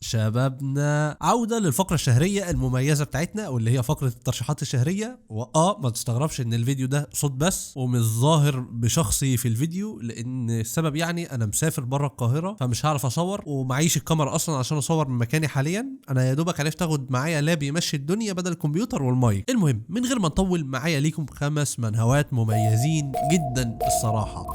شبابنا، عودة للفقرة الشهرية المميزة بتاعتنا واللي هي فقرة الترشيحات الشهرية. ما تستغربش ان الفيديو ده صوت بس ومش ظاهر بشخصي في الفيديو، لان السبب يعني انا مسافر بره القاهرة فمش هعرف اصور ومعيش الكاميرا اصلا عشان اصور من مكاني حاليا. انا يا دوبك عرفت اخد معايا لاب يمشي الدنيا بدل الكمبيوتر والمايك. المهم من غير ما نطول، معايا ليكم 5 منهوات مميزين جدا الصراحة.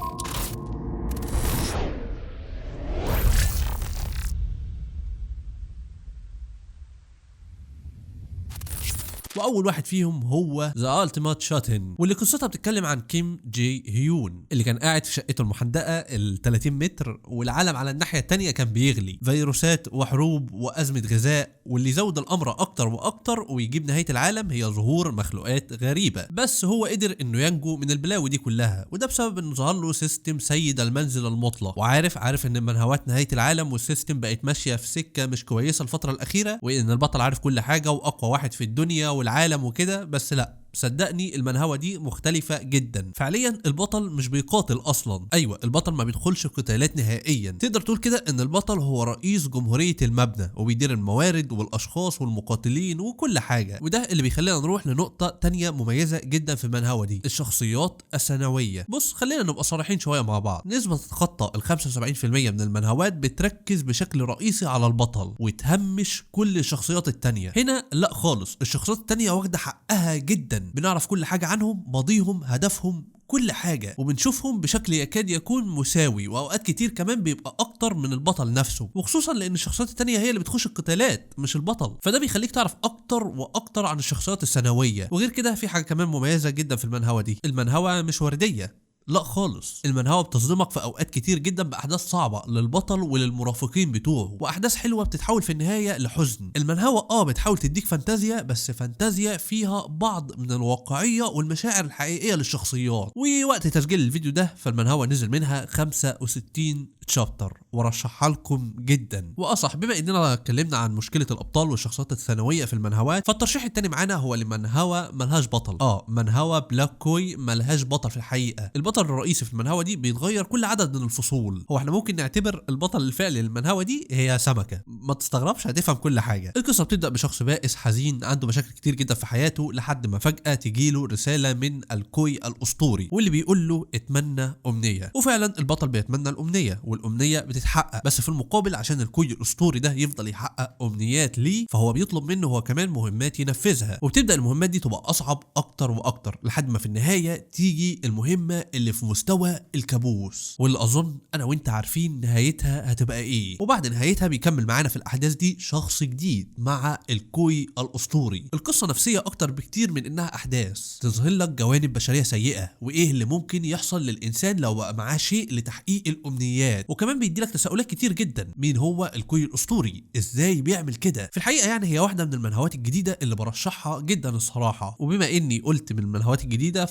واول واحد فيهم هو ذا التيمات شاتن، واللي قصتها بتتكلم عن كيم جي هيون اللي كان قاعد في شقته المحدقه ال 30 متر، والعالم على الناحيه التانية كان بيغلي، فيروسات وحروب وازمه غذاء، واللي يزود الامر اكتر واكتر ويجيب نهايه العالم هي ظهور مخلوقات غريبه. بس هو قدر انه ينجو من البلاوي دي كلها، وده بسبب انه ظهر له سيستم سيد المنزل المطلق، وعارف ان منهوات نهايه العالم والسيستم بقت ماشيه في سكه مش كويسه الفتره الاخيره، وان البطل عارف كل حاجه واقوى واحد في الدنيا والعالم وكده. بس لا، صدقني المنهوة دي مختلفة جدا. فعليا البطل مش بيقاتل اصلا، ايوه البطل ما بيدخلش قتالات نهائيا. تقدر تقول كده ان البطل هو رئيس جمهورية المبنى وبيدير الموارد والاشخاص والمقاتلين وكل حاجة. وده اللي بيخلينا نروح لنقطة تانية مميزة جدا في المنهوة دي، الشخصيات الثانوية. بص خلينا نبقى صريحين شوية مع بعض، نسبة تتخطى ال 75% من المنهوات بتركز بشكل رئيسي على البطل وتهمش كل الشخصيات التانية. هنا لا خالص، الشخصيات التانية واخدة حقها جدا، بنعرف كل حاجة عنهم، ماضيهم، هدفهم، كل حاجة، وبنشوفهم بشكل يكاد يكون مساوي، واوقات كتير كمان بيبقى اكتر من البطل نفسه، وخصوصا لان الشخصيات التانية هي اللي بتخش القتالات مش البطل، فده بيخليك تعرف اكتر واكتر عن الشخصيات الثانوية. وغير كده في حاجة كمان مميزة جدا في المنهوة دي، المنهوة مش وردية، لا خالص. المنهوة بتصدمك في اوقات كتير جدا باحداث صعبه للبطل وللمرافقين بتوعه، واحداث حلوه بتتحول في النهايه لحزن. المنهوة بتحاول تديك فانتازيا، بس فانتازيا فيها بعض من الواقعيه والمشاعر الحقيقيه للشخصيات. ووقت تسجيل الفيديو ده فالمنهوة نزل منها 65 تشابتر ورشحها لكم جدا. واصح بما اننا اتكلمنا عن مشكله الابطال والشخصيات الثانويه في المنهوات، فالترشيح التاني معانا هو لمنهوة ملهاش بطل. منهوة بلاك كوي ملهاش بطل في الحقيقه. البطل الرئيسي في المنهوة دي بيتغير كل عدد من الفصول. هو احنا ممكن نعتبر البطل الفعلي للمنهوة دي هي سمكه، ما تستغربش هتفهم كل حاجه. القصه بتبدا بشخص بائس حزين عنده مشاكل كتير جدا في حياته، لحد ما فجاه تجيله رساله من الكوي الاسطوري واللي بيقول له اتمنى امنيه. وفعلا البطل بيتمنى الامنيه والامنيه بتتحقق، بس في المقابل عشان الكوي الاسطوري ده يفضل يحقق امنيات ليه، فهو بيطلب منه هو كمان مهمات ينفذها، وبتبدا المهمات دي تبقى اصعب اكتر واكتر لحد ما في النهايه تيجي المهمه اللي في مستوى الكابوس، واللي اظن انا وانت عارفين نهايتها هتبقى ايه. وبعد نهايتها بيكمل معانا في الاحداث دي شخص جديد مع الكوي الاسطوري. القصه نفسيه اكتر بكتير من انها احداث، تظهر لك جوانب بشريه سيئه وايه اللي ممكن يحصل للانسان لو بقى معاه شيء لتحقيق الامنيات، وكمان بيديلك تساؤلات كتير جدا. مين هو الكوي الاسطوري؟ ازاي بيعمل كده؟ في الحقيقه يعني هي واحده من المنهوات الجديده اللي برشحها جدا الصراحه. وبما اني قلت من المنهوات الجديده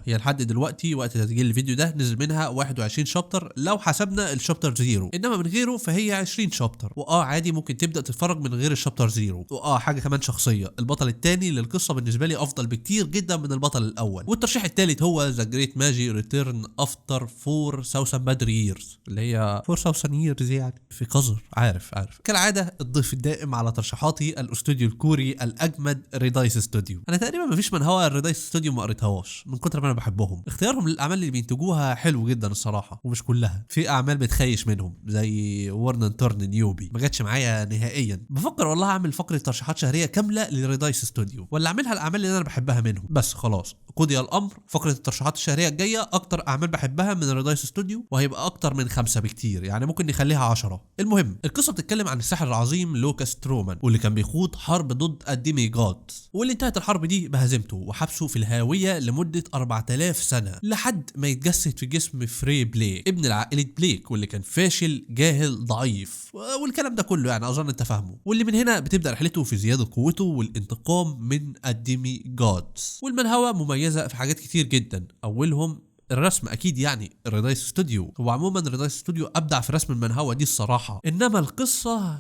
هي لحد دلوقتي وقت تسجيل الفيديو ده نزل منها 21 شابتر لو حسبنا الشابتر 0، انما من غيره فهي 20 شابتر. عادي ممكن تبدا تتفرج من غير الشابتر 0. حاجه كمان شخصيه، البطل الثاني للقصه بالنسبه لي افضل بكتير جدا من البطل الاول. والترشيح الثالث هو ذا جريت ماجي ريتيرن افتر 4000 باد ييرز، اللي هي 4000 ييرز يعني في قذر. عارف كالعاده الضيف الدائم على ترشيحاتي الاستوديو الكوري الاجمد ريدايس ستوديو. انا تقريبا مفيش منهوى الريدايس ستوديو ما قريتهاش من كتر ما انا بحبهم. اختيارهم للاعمال اللي بينتجوها حلو جدا الصراحه، ومش كلها، في اعمال بتخيش منهم زي ورن تورن نيوبي ما جاتش معايا نهائيا. بفكر والله اعمل فقره ترشيحات شهريه كامله لريدايس ستوديو، ولا اعملها الاعمال اللي انا بحبها منهم بس. خلاص قضي الامر، فقره الترشيحات الشهريه الجايه اكتر اعمال بحبها من ريدايس ستوديو، وهيبقى اكتر من 5 بكتير، يعني ممكن نخليها 10. المهم القصه بتتكلم عن الساحر العظيم لوكاس ترومان، واللي كان بيخوض حرب ضد الديمي جاد، واللي انتهت الحرب دي بهزيمته وحبسه في الهاويه لمده 4000 سنه لحد ما يتجسد في جسم فري بليك ابن العائله بليك، واللي كان فاشل جاهل ضعيف والكلام ده كله، يعني اظن انت فاهمه. واللي من هنا بتبدا رحلته في زياده قوته والانتقام من الديمي جاد. والمنهوة مميزه في حاجات كتير جدا، اولهم الرسم اكيد، يعني الريدايس ستوديو. وعموما الريدايس ستوديو ابدع في رسم المنهوة دي الصراحه، انما القصه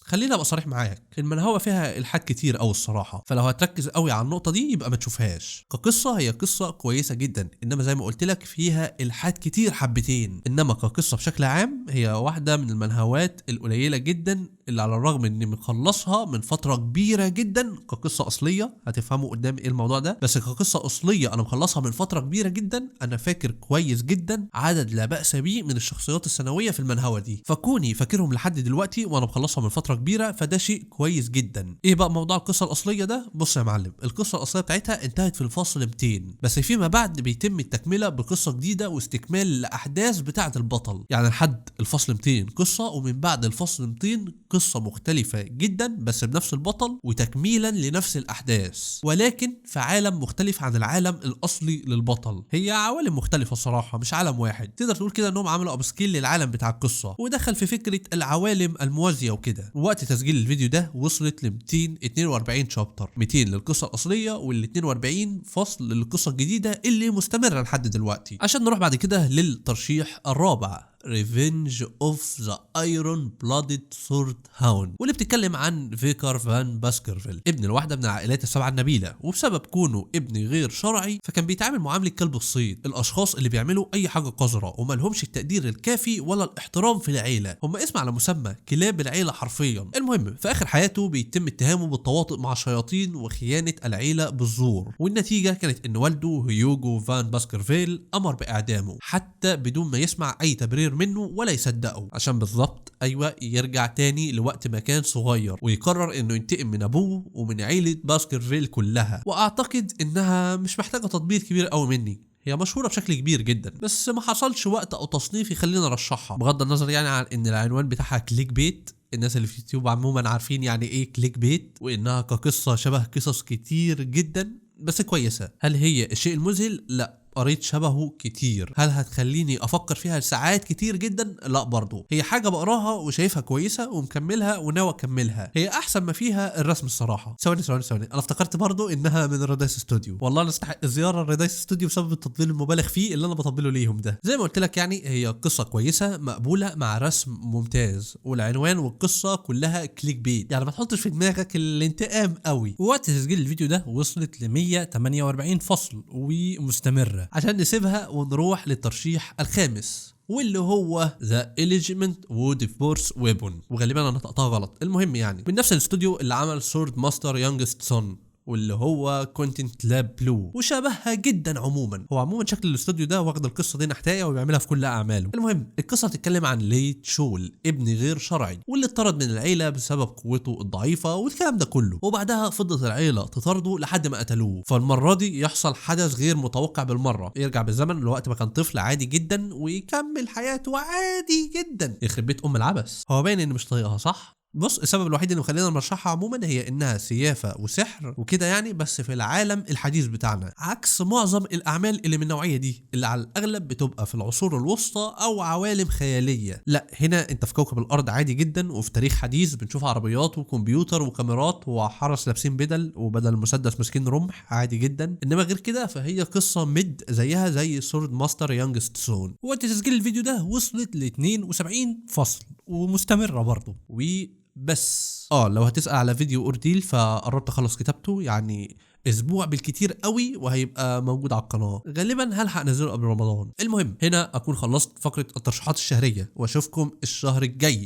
خلينا ابقى صريح معاك، المنهوة فيها الحاد كتير قوي الصراحه، فلو هتركز قوي على النقطه دي يبقى ما تشوفهاش. كقصه هي قصه كويسه جدا، انما زي ما قلت لك فيها الحاد كتير حبتين. انما كقصه بشكل عام هي واحده من المنهوات القليله جدا اللي على الرغم اني مخلصها من فتره كبيره جدا كقصه اصليه، هتفهموا قدام ايه الموضوع ده، بس كقصه اصليه انا مخلصها من فتره كبيره جدا. انا فاكر كويس جدا عدد لا باس به من الشخصيات الثانويه في المنهوه دي، فكوني فاكرهم لحد دلوقتي وانا مخلصها من فتره كبيره فده شيء كويس جدا. ايه بقى موضوع القصه الاصليه ده؟ بص يا معلم، القصه الاصليه بتاعتها انتهت في الفصل 200، بس فيما بعد بيتم التكمله بقصه جديده واستكمال الاحداث بتاعه البطل، يعني لحد الفصل 200 قصه، ومن بعد الفصل 200 قصه مختلفه جدا بس بنفس البطل وتكميلا لنفس الاحداث، ولكن في عالم مختلف عن العالم الاصلي للبطل. هي عوالم مختلفه صراحه مش عالم واحد، تقدر تقول كده انهم عملوا ابسكيل للعالم بتاع القصه ودخل في فكره العوالم الموازيه وكده. وقت تسجيل الفيديو ده وصلت ل 242 شابتر، 200 للقصه الاصليه وال 42 فصل للقصه الجديده اللي مستمره لحد دلوقتي. عشان نروح بعد كده للترشيح الرابع، Revenge of the Iron Blooded Sword Hound، واللي بتتكلم عن فيكر فان باسكرفيل، ابن الواحدة من العائلات السبعة النبيلة، وبسبب كونه ابن غير شرعي فكان بيتعامل معاملة كلب الصيد، الاشخاص اللي بيعملوا اي حاجة قذرة وما لهمش التقدير الكافي ولا الاحترام في العيلة، هم اسم على مسمى كلاب العيلة حرفيا. المهم في اخر حياته بيتم اتهامه بالتواطؤ مع الشياطين وخيانة العيلة بالزور، والنتيجة كانت ان والده هيوغو فان باسكرفيل امر باعدامه حتى بدون ما يسمع اي تبرير منه ولا يصدقه، عشان بالظبط ايوه يرجع تاني لوقت ما كان صغير ويقرر انه ينتقم من ابوه ومن عيلة باسكرفيل كلها. واعتقد انها مش محتاجة تطبيل كبير قوي مني، هي مشهورة بشكل كبير جدا بس ما حصلش وقت او تصنيف يخلينا نرشحها، بغض النظر يعني عن ان العنوان بتاعها كليك بيت. الناس اللي في يوتيوب عموما عارفين يعني ايه كليك بيت، وانها كقصة شبه قصص كتير جدا بس كويسة. هل هي الشيء المذهل؟ لا، قريت شبهه كتير. هل هتخليني افكر فيها ساعات كتير جدا؟ لا برضو، هي حاجه بقراها وشايفها كويسه ومكملها وناوي اكملها. هي احسن ما فيها الرسم الصراحه. ثواني انا افتكرت برضو انها من رادايس ستوديو، والله نستحق الزياره لرادايس ستوديو بسبب التطبيل المبالغ فيه اللي انا بطبله ليهم ده. زي ما قلت لك يعني هي قصه كويسه مقبوله مع رسم ممتاز، والعنوان والقصه كلها كليك بيت، يعني ما تحطش في دماغك الانتقام قوي. ووقت تسجيل الفيديو ده وصلت ل 148 فصل ومستمره، عشان نسيبها ونروح للترشيح الخامس واللي هو ذا إليجمنت وود فورس ويبون، وغالبا انا نطقتها غلط. المهم يعني من نفس الاستوديو اللي عمل سورد ماستر يونجست سون واللي هو كونتنت لاب بلو، وشبهها جدا. هو عموما شكل الاستوديو ده واخد القصه دي نحتايه وبيعملها في كل اعماله. المهم القصه بتتكلم عن ليت شول، ابن غير شرعي واللي اتطرد من العيله بسبب قوته الضعيفه والكلام ده كله، وبعدها فضلت العيله تطارده لحد ما قتلوه. فالمره دي يحصل حدث غير متوقع بالمره، يرجع بالزمن لوقت ما كان طفل عادي جدا ويكمل حياته عادي جدا. يخرب بيت ام العبث، هو باين اني مش طايقها صح؟ بص السبب الوحيد اللي مخلينا نرشحها عموما هي انها سيافه وسحر وكده يعني، بس في العالم الحديث بتاعنا، عكس معظم الاعمال اللي من النوعيه دي اللي على الاغلب بتبقى في العصور الوسطى او عوالم خياليه. لا هنا انت في كوكب الارض عادي جدا وفي تاريخ حديث بنشوف عربيات وكمبيوتر وكاميرات وحرس لابسين بدل وبدل المسدس ماسكين رمح عادي جدا. انما غير كده فهي قصه مد زيها زي سورد ماستر يونجست سون. وقت تسجيل الفيديو ده وصلت ل 72 فصل ومستمره برضه بس لو هتسأل على فيديو اورديل فقربت اخلص كتابته، يعني اسبوع بالكتير قوي وهيبقى موجود على القناه. غالبا هلحق انزله قبل رمضان. المهم هنا اكون خلصت فقره الترشيحات الشهريه واشوفكم الشهر الجاي